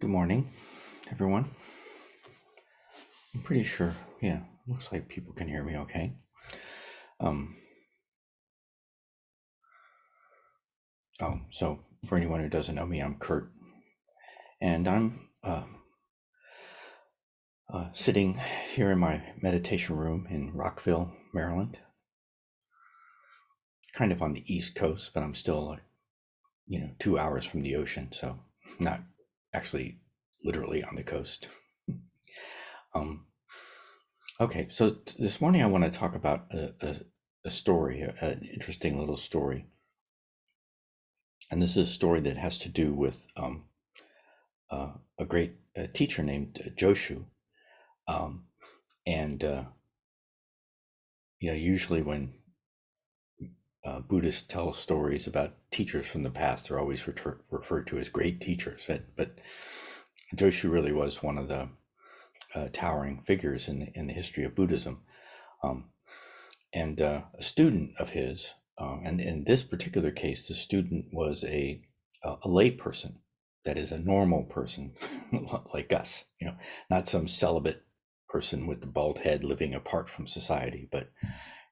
Good morning, everyone. I'm pretty sure, yeah, looks like people can hear me okay. So for anyone who doesn't know me, I'm Kurt, and I'm sitting here in my meditation room in Rockville, Maryland, kind of on the East Coast, but I'm still, 2 hours from the ocean, so not actually literally on the coast. Okay, so this morning I want to talk about a story, an interesting little story. And this is a story that has to do with a great teacher named Joshu. Usually when Buddhists tell stories about teachers from the past, they're always referred to as great teachers. But Joshu really was one of the towering figures in the history of Buddhism. And a student of his, and in this particular case, the student was a lay person, that is a normal person like us, not some celibate person with the bald head living apart from society, but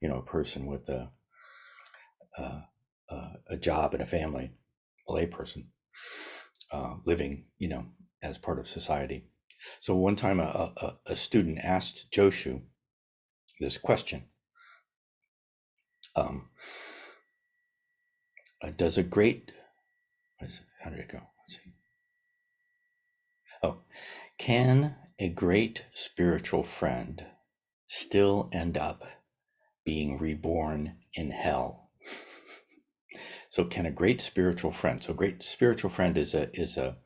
a person with a job and a family, a lay person living, as part of society. So one time a student asked Joshu this question. Does a great, how did it go? Let's see. Can a great spiritual friend still end up being reborn in hell? So can a great spiritual friend, so great spiritual friend is a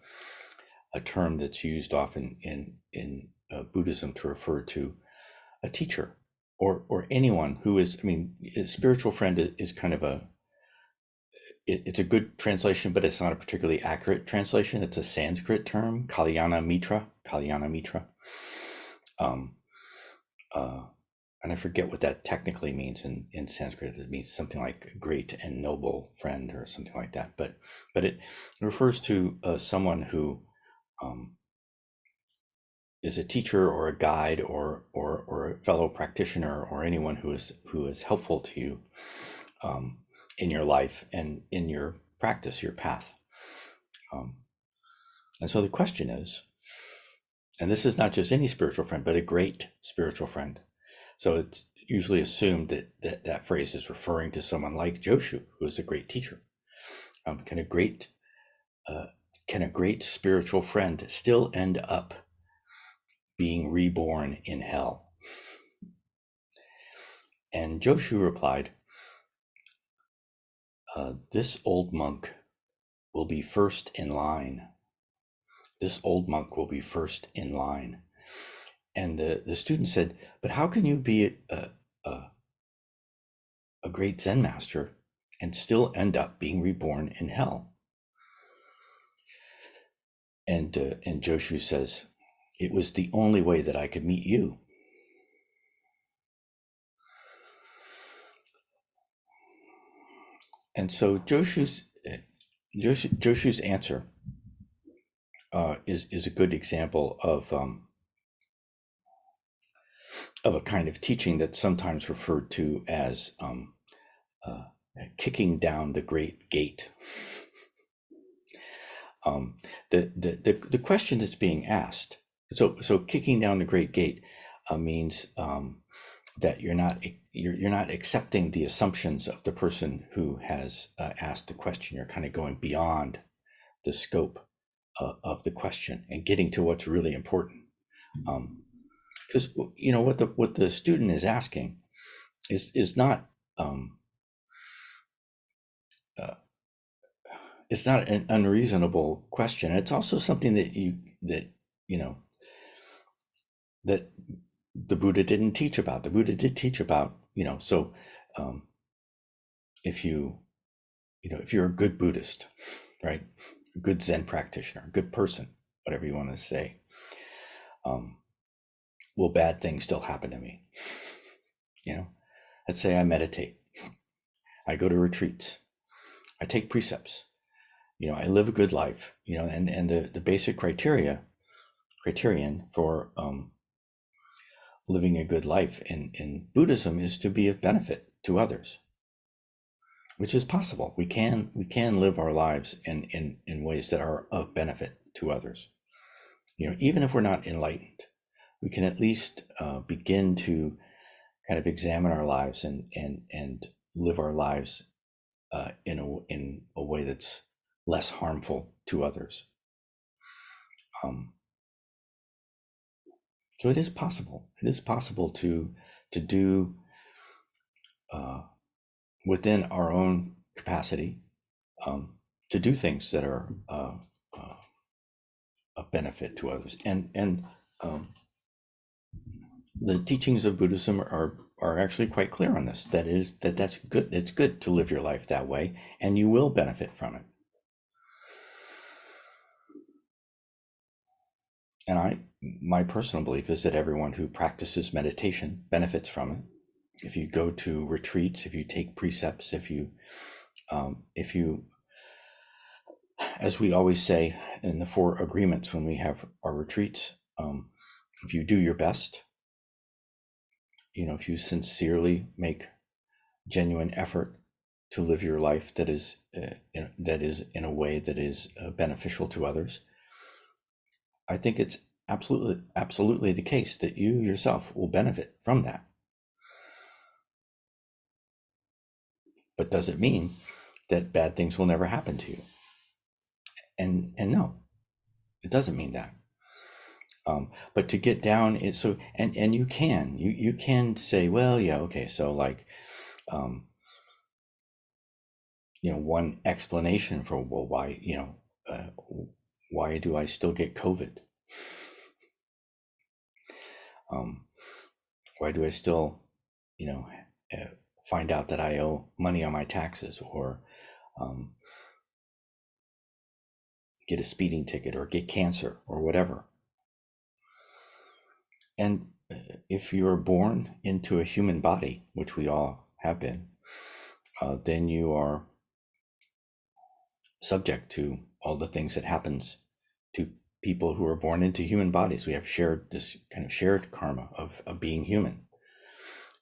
term that's used often in Buddhism to refer to a teacher or anyone who is, a spiritual friend is kind of it's a good translation, but it's not a particularly accurate translation. It's a Sanskrit term, Kalyana Mitra. And I forget what that technically means in Sanskrit. It means something like great and noble friend or something like that. But it refers to someone who is a teacher or a guide or a fellow practitioner or anyone who is helpful to you in your life and in your practice, your path. And so the question is, and this is not just any spiritual friend, but a great spiritual friend. So it's usually assumed that phrase is referring to someone like Joshu, who is a great teacher. Can a great spiritual friend still end up being reborn in hell? And Joshu replied, this old monk will be first in line. This old monk will be first in line. And the student said, but how can you be a great Zen master and still end up being reborn in hell? And Joshu says, it was the only way that I could meet you. And so Joshu's answer is a good example of a kind of teaching that's sometimes referred to as kicking down the great gate. The question that's being asked. So kicking down the great gate means that you're not accepting the assumptions of the person who has asked the question. You're kind of going beyond the scope of the question and getting to what's really important. Because what the student is asking is not it's not an unreasonable question. It's also something that that the Buddha didn't teach about. The Buddha did teach about, if you're a good Buddhist, right, a good Zen practitioner, a good person, whatever you want to say, will bad things still happen to me? Let's say I meditate, I go to retreats, I take precepts, I live a good life, and the basic criterion for living a good life in Buddhism is to be of benefit to others, which is possible. We can live our lives in ways that are of benefit to others. Even if we're not enlightened, we can at least begin to kind of examine our lives and live our lives in a way that's less harmful to others. So it is possible. It is possible to do within our own capacity to do things that are a benefit to others. And the teachings of Buddhism are actually quite clear on this. That's good. It's good to live your life that way, and you will benefit from it. And my personal belief is that everyone who practices meditation benefits from it. If you go to retreats, if you take precepts, if you, as we always say in the 4 agreements when we have our retreats, if you do your best, if you sincerely make genuine effort to live your life that is in a way that is beneficial to others, I think it's absolutely the case that you yourself will benefit from that. But does it mean that bad things will never happen to you? And no, it doesn't mean that. But to get down is so, and you can say, well, yeah, okay, so like, one explanation for, well, why do I still get COVID? Why do I still, find out that I owe money on my taxes, or get a speeding ticket, or get cancer, or whatever? And if you're born into a human body, which we all have been, then you are subject to all the things that happens to people who are born into human bodies. We have this kind of shared karma of being human.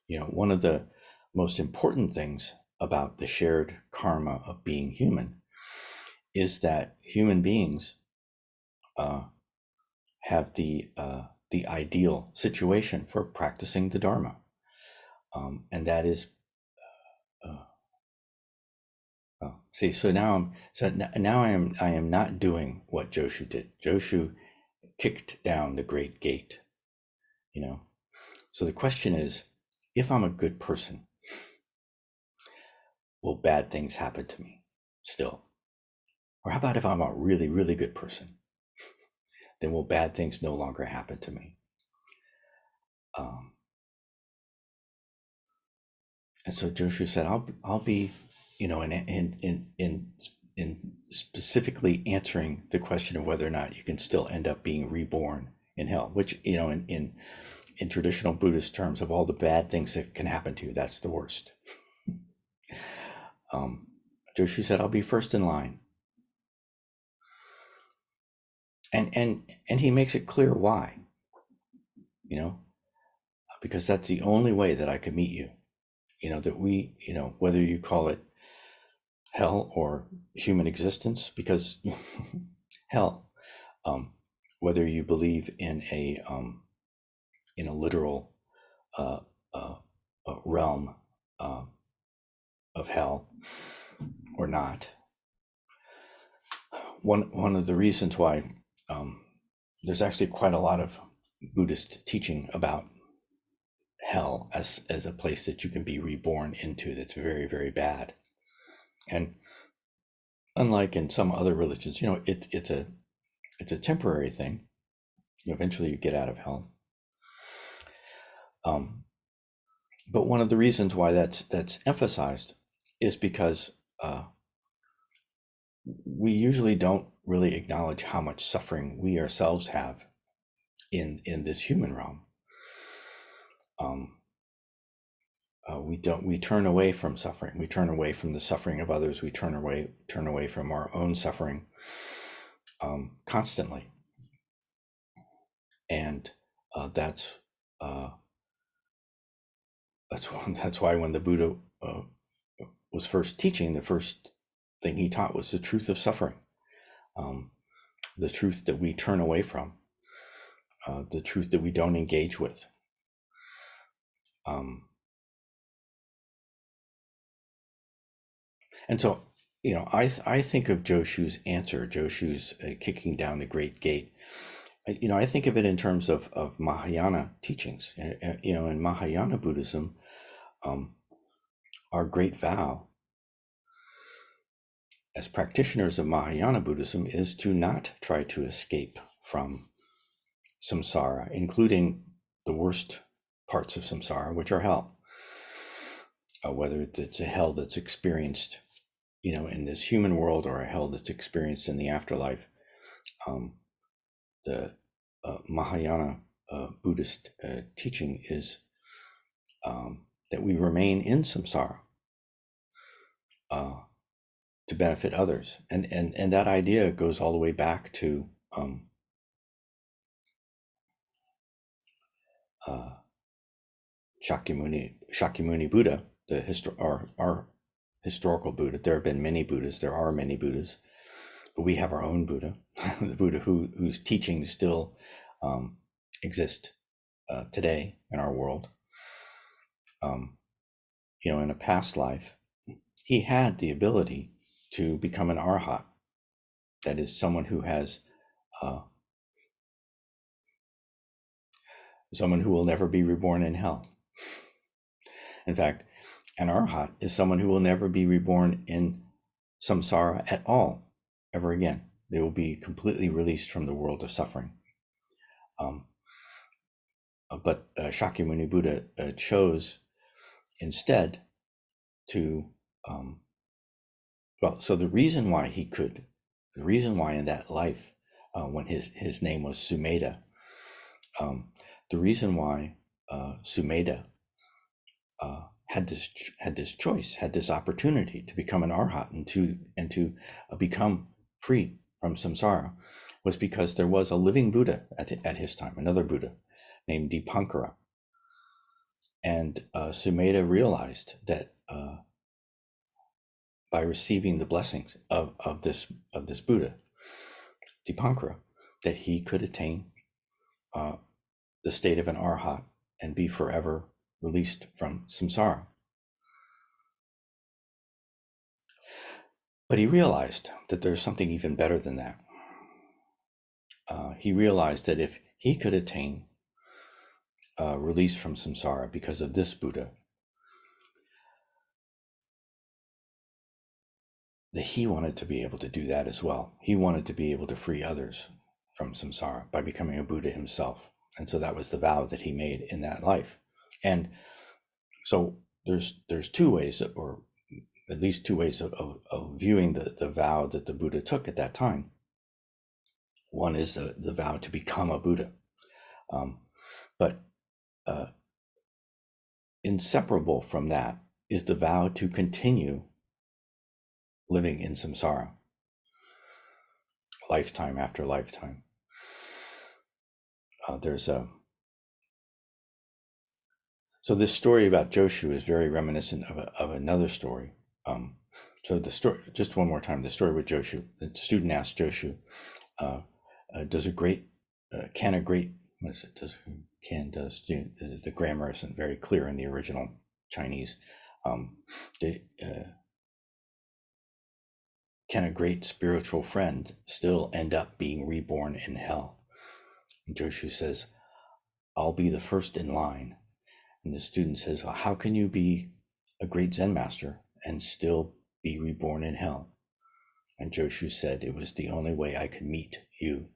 One of the most important things about the shared karma of being human is that human beings have the ideal situation for practicing the Dharma, and that is so now I am not doing what Joshu did. Joshu kicked down the great gate. So the question is, if I'm a good person, will bad things happen to me still? Or how about if I'm a really, really good person? Then will bad things no longer happen to me? And so Joshu said, I'll be, in specifically answering the question of whether or not you can still end up being reborn in hell, which, in traditional Buddhist terms, of all the bad things that can happen to you, that's the worst. Joshu said, I'll be first in line. And he makes it clear why, because that's the only way that I could meet you, that we, whether you call it hell or human existence, because hell, whether you believe in a literal realm of hell or not, one of the reasons why there's actually quite a lot of Buddhist teaching about hell as a place that you can be reborn into that's very, very bad. And unlike in some other religions, it's a temporary thing. Eventually you get out of hell. But one of the reasons why that's emphasized is because we usually don't really acknowledge how much suffering we ourselves have in this human realm. we turn away from suffering. We turn away from the suffering of others. We turn away from our own suffering constantly. And that's why when the Buddha was first teaching, the first thing he taught was the truth of suffering, the truth that we turn away from, the truth that we don't engage with. And so, I think of Joshu's answer, Joshu's kicking down the great gate. I think of it in terms of Mahayana teachings. In Mahayana Buddhism, our great vow as practitioners of Mahayana Buddhism is to not try to escape from samsara, including the worst parts of samsara, which are hell. Whether it's a hell that's experienced, in this human world, or a hell that's experienced in the afterlife. The Mahayana Buddhist teaching is that we remain in samsara to benefit others, and that idea goes all the way back to Shakyamuni Buddha, our historical Buddha. There have been many Buddhas. There are many Buddhas, but we have our own Buddha, the Buddha whose teachings still exist today in our world. In a past life, he had the ability to become an arhat. That is, someone who has someone who will never be reborn in hell. In fact, an arhat is someone who will never be reborn in samsara at all, ever again. They will be completely released from the world of suffering. But Shakyamuni Buddha chose instead to, so the reason why in that life, when his name was Sumedha, the reason why Sumedha had this choice, had this opportunity to become an arhat and to become free from samsara, was because there was a living Buddha at his time, another Buddha named Dipankara. And Sumedha realized that by receiving the blessings of this Buddha, Dipankara, that he could attain the state of an arhat and be forever released from samsara. But he realized that there's something even better than that. He realized that if he could attain release from samsara because of this Buddha, that he wanted to be able to do that as well. He wanted to be able to free others from samsara by becoming a Buddha himself. And so that was the vow that he made in that life. And so there's two ways, or at least two ways of viewing the vow that the Buddha took at that time. One is the vow to become a Buddha. But inseparable from that is the vow to continue living in samsara, lifetime after lifetime. So this story about Joshu is very reminiscent of another story. So the story, just one more time, the story with Joshu. The student asked Joshu, the grammar isn't very clear in the original Chinese. Can a great spiritual friend still end up being reborn in hell? And Joshu says, I'll be the first in line. And the student says, well, how can you be a great Zen master and still be reborn in hell? And Joshu said, it was the only way I could meet you.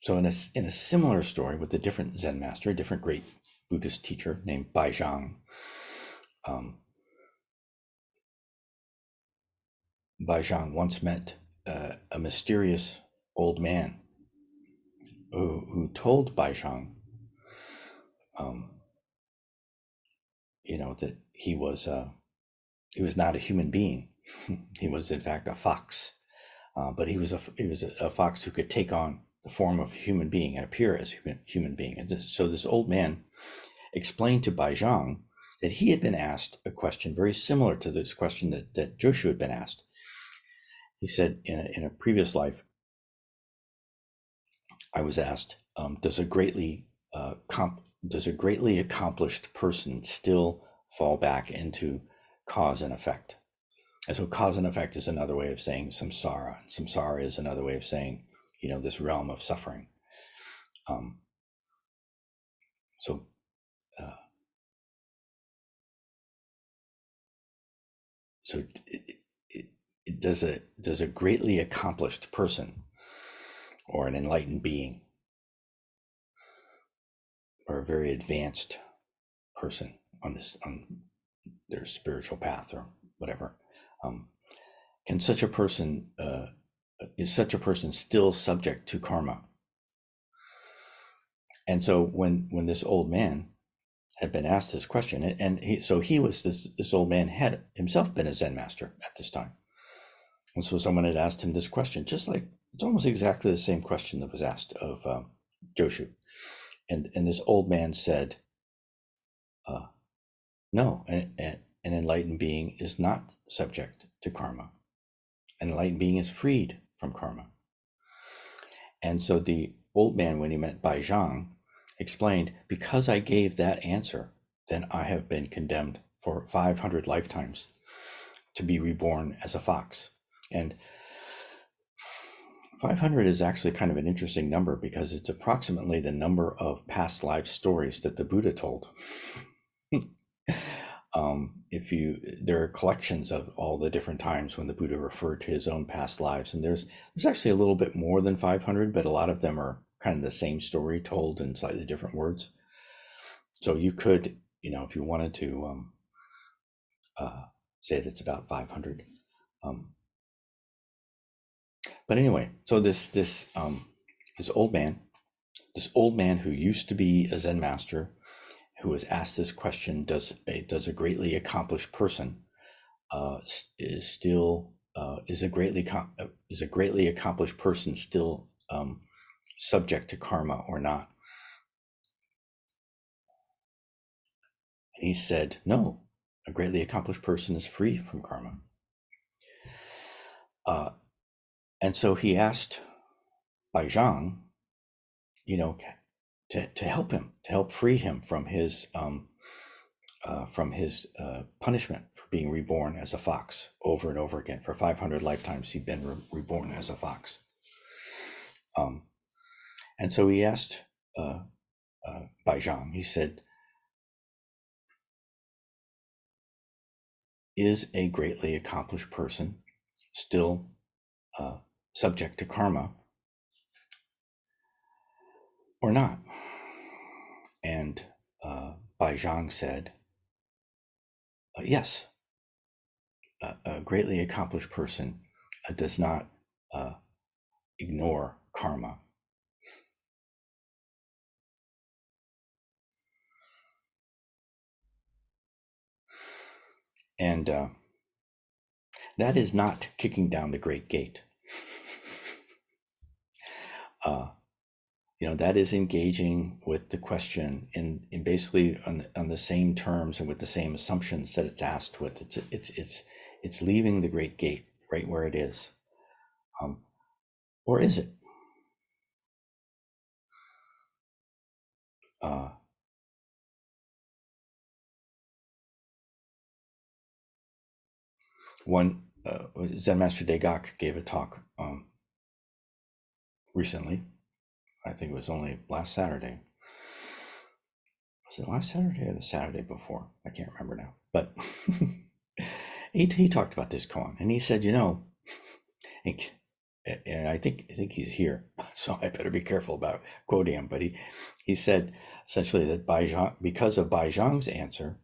So in a similar story with a different Zen master, a different great Buddhist teacher named Bai Zhang, Bai Zhang once met a mysterious old man who told Baizhang, that he was not a human being. He was in fact a fox, but he was a fox who could take on the form of a human being and appear as a human being. And so this old man explained to Baizhang that he had been asked a question very similar to this question that Joshu had been asked. He said, in a previous life, I was asked, does a greatly accomplished person still fall back into cause and effect? And so cause and effect is another way of saying samsara. Samsara is another way of saying, this realm of suffering. So does a greatly accomplished person or an enlightened being or a very advanced person on their spiritual path or whatever, is such a person still subject to karma? And so when this old man had been asked this question, and this old man had himself been a Zen master at this time, and so someone had asked him this question, just like it's almost exactly the same question that was asked of Joshu, and this old man said, no, an enlightened being is not subject to karma. An enlightened being is freed from karma. And so the old man, when he met Baizhang, explained, because I gave that answer, then I have been condemned for 500 lifetimes to be reborn as a fox. And 500 is actually kind of an interesting number because it's approximately the number of past life stories that the Buddha told. There are collections of all the different times when the Buddha referred to his own past lives, and there's actually a little bit more than 500, but a lot of them are kind of the same story told in slightly different words. So you could, if you wanted to say that it's about 500. But anyway, so this old man who used to be a Zen master, who was asked this question, does a greatly accomplished person is a greatly accomplished person still subject to karma or not? And he said, no, a greatly accomplished person is free from karma. And so he asked Baizhang, to help free him from his punishment for being reborn as a fox over and over again. For 500 lifetimes, he'd been reborn as a fox. And so he asked Baizhang, he said, is a greatly accomplished person still subject to karma or not? And Baizhang said, yes, a greatly accomplished person does not ignore karma. And that is not kicking down the great gate. That is engaging with the question in basically on the same terms and with the same assumptions that it's asked with. It's leaving the great gate right where it is, or is it? One Zen Master Degak gave a talk recently. I think it was only last Saturday. Was it last Saturday or the Saturday before? I can't remember now. But he talked about this koan, and he said, and I think he's here, so I better be careful about quoting him. But he said essentially that because of Baizhang's answer,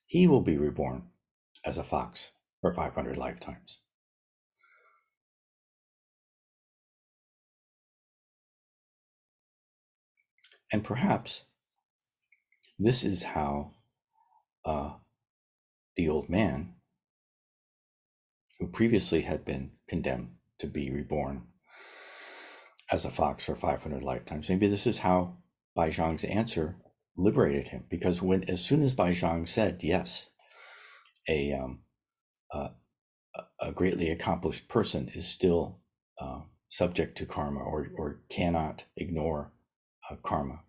he will be reborn as a fox for 500 lifetimes. And perhaps this is how the old man, who previously had been condemned to be reborn as a fox for 500 lifetimes, maybe this is how Bai Zhang's answer liberated him. Because as soon as Bai Zhang said, yes, a greatly accomplished person is still subject to karma, or cannot ignore karma.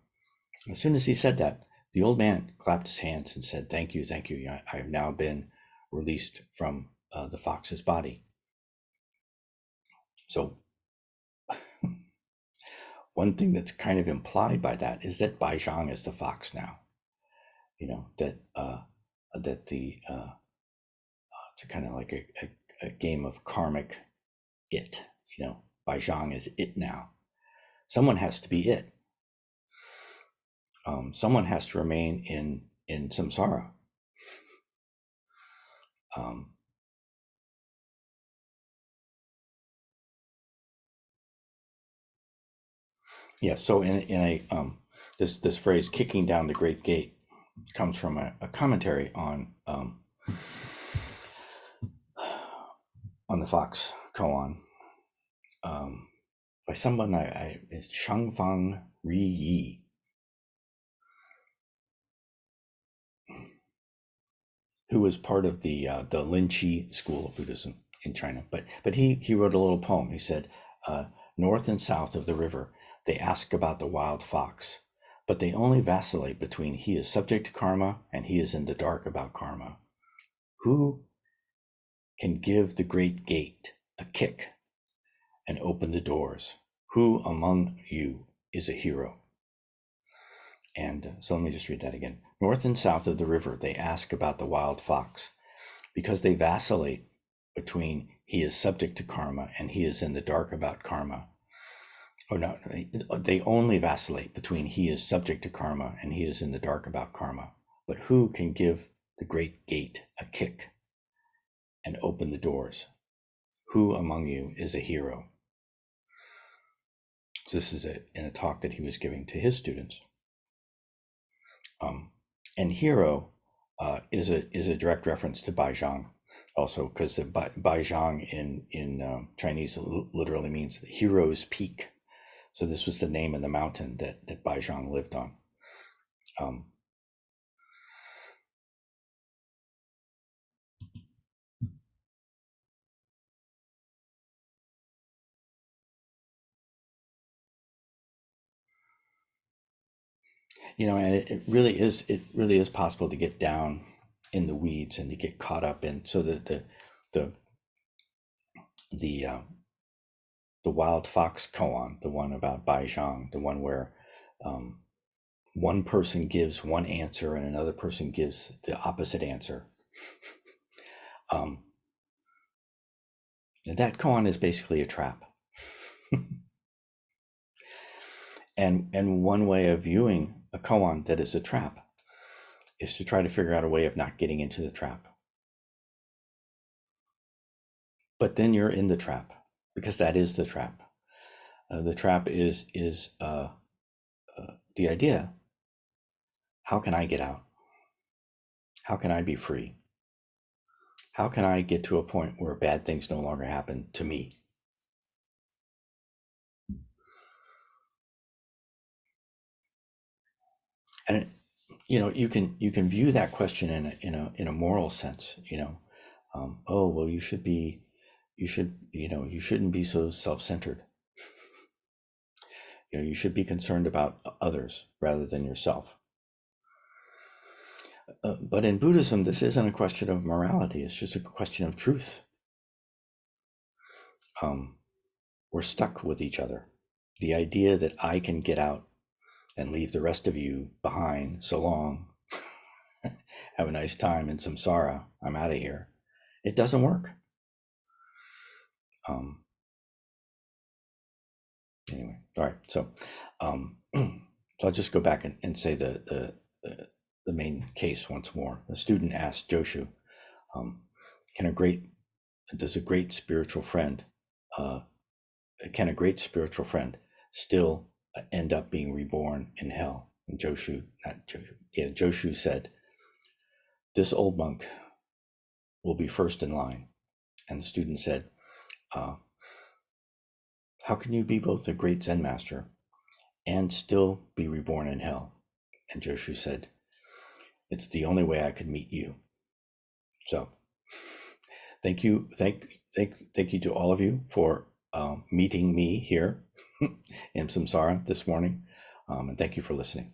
As soon as he said that, the old man clapped his hands and said, thank you, thank you. I have now been released from the fox's body. So one thing that's kind of implied by that is that Bai Zhang is the fox now. That the it's kind of like a game of karmic it. Bai Zhang is it now. Someone has to be it. Someone has to remain in samsara. So in a this phrase, kicking down the great gate, comes from a commentary on the Fox koan by someone it's Shangfang Riyi, who was part of the Linqi school of Buddhism in China. But he wrote a little poem. He said, north and south of the river, they ask about the wild fox, but they only vacillate between he is subject to karma and he is in the dark about karma. Who can give the great gate a kick and open the doors? Who among you is a hero? And so let me just read that again. North and south of the river, they ask about the wild fox, because they vacillate between he is subject to karma and he is in the dark about karma. Or no, they only vacillate between he is subject to karma and he is in the dark about karma. But who can give the great gate a kick and open the doors? Who among you is a hero? So this is in a talk that he was giving to his students. And hero is a direct reference to Bai Zhang, also, because the Bai Zhang in Chinese literally means the hero's peak. So this was the name of the mountain that Bai Zhang lived on. And it really is possible to get down in the weeds and to get caught up in, so that the wild fox koan, the one about Bai Zhang, the one where one person gives one answer and another person gives the opposite answer. That koan is basically a trap. And one way of viewing a koan that is a trap is to try to figure out a way of not getting into the trap. But then you're in the trap, because that is the trap. The trap is the idea: how can I get out? How can I be free? How can I get to a point where bad things no longer happen to me? And you can view that question in a moral sense. Oh well, you shouldn't be so self-centered. You should be concerned about others rather than yourself. But in Buddhism, this isn't a question of morality. It's just a question of truth. We're stuck with each other. The idea that I can get out and leave the rest of you behind, so long, have a nice time in samsara, I'm out of here, it doesn't work. Anyway, all right. So I'll just go back and say the main case once more. The student asked Joshu, can a great spiritual friend still end up being reborn in hell. And Joshu said, this old monk will be first in line. And the student said, how can you be both a great Zen master and still be reborn in hell? And Joshu said, it's the only way I could meet you. So thank you to all of you for meeting me here in Samsara this morning. And thank you for listening.